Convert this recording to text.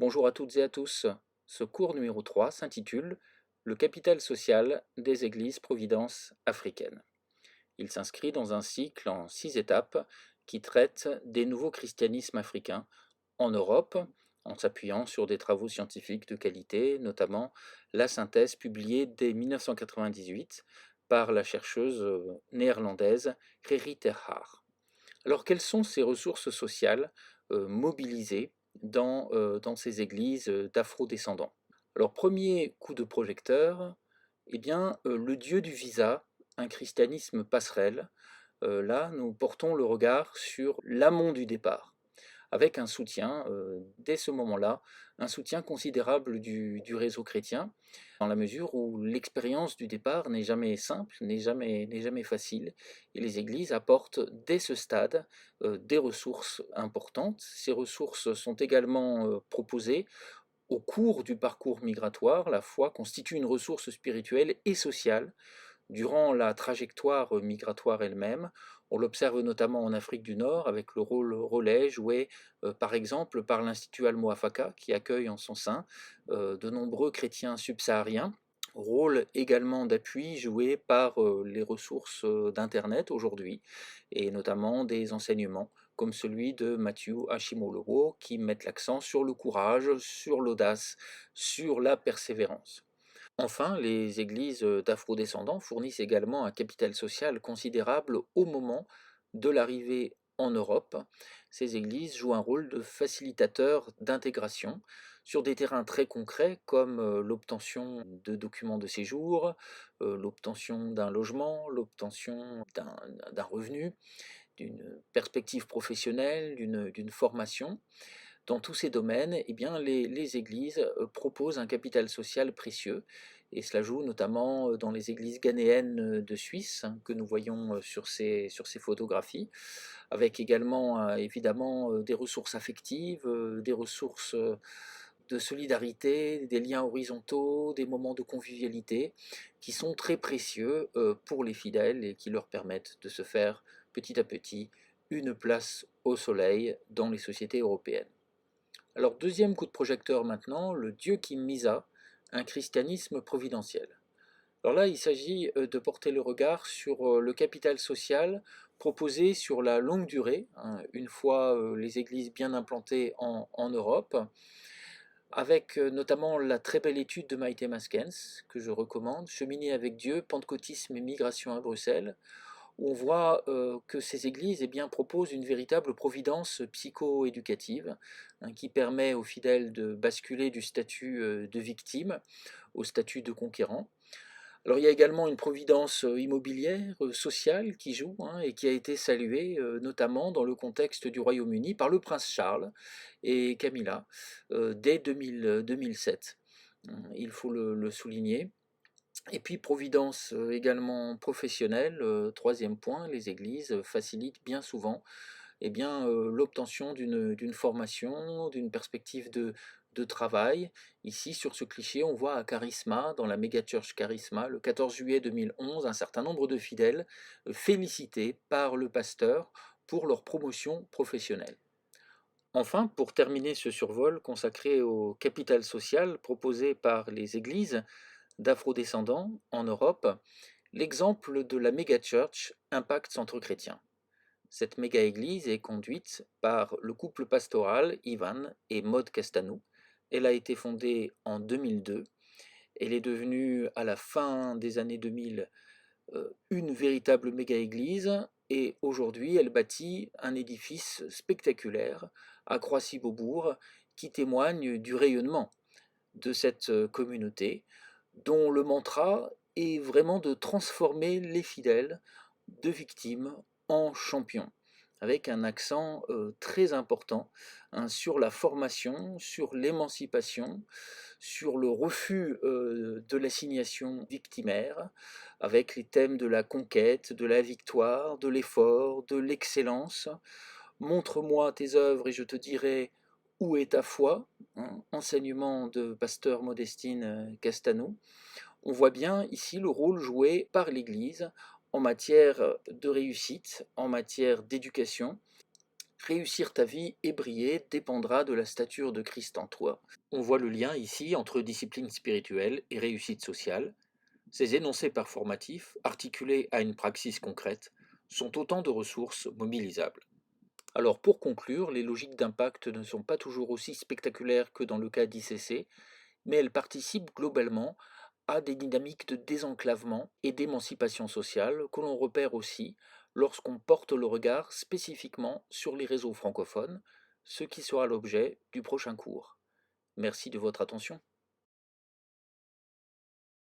Bonjour à toutes et à tous. Ce cours numéro 3 s'intitule Le capital social des églises providence africaines. Il s'inscrit dans un cycle en 6 étapes qui traite des nouveaux christianismes africains en Europe, en s'appuyant sur des travaux scientifiques de qualité, notamment la synthèse publiée dès 1998 par la chercheuse néerlandaise Gerry ter Haar. Alors, quelles sont ces ressources sociales mobilisées dans ces églises d'afro-descendants? Alors, premier coup de projecteur, eh bien, le Dieu du visa, un christianisme passerelle. Là, nous portons le regard sur l'amont du départ avec un soutien, dès ce moment-là, un soutien considérable du réseau chrétien, dans la mesure où l'expérience du départ n'est jamais simple, n'est jamais facile, et les églises apportent dès ce stade des ressources importantes. Ces ressources sont également proposées au cours du parcours migratoire. La foi constitue une ressource spirituelle et sociale durant la trajectoire migratoire elle-même. On l'observe notamment en Afrique du Nord avec le rôle relais joué par exemple par l'Institut Al-Moafaka qui accueille en son sein de nombreux chrétiens subsahariens. Rôle également d'appui joué par les ressources d'Internet aujourd'hui et notamment des enseignements comme celui de Matthew Hashimolowo qui mettent l'accent sur le courage, sur l'audace, sur la persévérance. Enfin, les églises d'afro-descendants fournissent également un capital social considérable au moment de l'arrivée en Europe. Ces églises jouent un rôle de facilitateur d'intégration sur des terrains très concrets comme l'obtention de documents de séjour, l'obtention d'un logement, l'obtention d'un revenu, d'une perspective professionnelle, d'une formation. Dans tous ces domaines, eh bien, les églises proposent un capital social précieux, et cela joue notamment dans les églises ghanéennes de Suisse, hein, que nous voyons sur ces photographies, avec également évidemment des ressources affectives, des ressources de solidarité, des liens horizontaux, des moments de convivialité, qui sont très précieux pour les fidèles et qui leur permettent de se faire petit à petit une place au soleil dans les sociétés européennes. Alors, deuxième coup de projecteur maintenant, le Dieu qui misa, un christianisme providentiel. Alors là, il s'agit de porter le regard sur le capital social proposé sur la longue durée, hein, une fois les églises bien implantées en Europe, avec notamment la très belle étude de Maïté Maskens, que je recommande, Cheminer avec Dieu, Pentecôtisme et migration à Bruxelles, où on voit que ces églises eh bien, proposent une véritable providence psycho-éducative hein, qui permet aux fidèles de basculer du statut de victime au statut de conquérant. Alors il y a également une providence immobilière, sociale qui joue hein, et qui a été saluée notamment dans le contexte du Royaume-Uni par le prince Charles et Camilla dès 2007. Il faut le souligner. Et puis providence également professionnelle, troisième point, les églises facilitent bien souvent eh bien, l'obtention d'une formation, d'une perspective de travail. Ici, sur ce cliché, on voit à Charisma, dans la méga church Charisma, le 14 juillet 2011, un certain nombre de fidèles félicités par le pasteur pour leur promotion professionnelle. Enfin, pour terminer ce survol consacré au capital social proposé par les églises d'afro-descendants en Europe, l'exemple de la méga church Impact Centre Chrétien. Cette méga-église est conduite par le couple pastoral Ivan et Maud Castanou. Elle a été fondée en 2002. Elle est devenue à la fin des années 2000 une véritable méga-église et aujourd'hui elle bâtit un édifice spectaculaire à Croissy-Beaubourg qui témoigne du rayonnement de cette communauté dont le mantra est vraiment de transformer les fidèles de victimes en champions, avec un accent très important hein, sur la formation, sur l'émancipation, sur le refus de l'assignation victimaire, avec les thèmes de la conquête, de la victoire, de l'effort, de l'excellence. Montre-moi tes œuvres et je te dirai où est ta foi, hein, enseignement de pasteur Modestine Castanou. On voit bien ici le rôle joué par l'Église en matière de réussite, en matière d'éducation, Réussir ta vie et briller dépendra de la stature de Christ en toi. On voit le lien ici entre discipline spirituelle et réussite sociale. Ces énoncés performatifs, articulés à une praxis concrète, sont autant de ressources mobilisables. Alors pour conclure, les logiques d'impact ne sont pas toujours aussi spectaculaires que dans le cas d'ICC, mais elles participent globalement à des dynamiques de désenclavement et d'émancipation sociale que l'on repère aussi lorsqu'on porte le regard spécifiquement sur les réseaux francophones, ce qui sera l'objet du prochain cours. Merci de votre attention.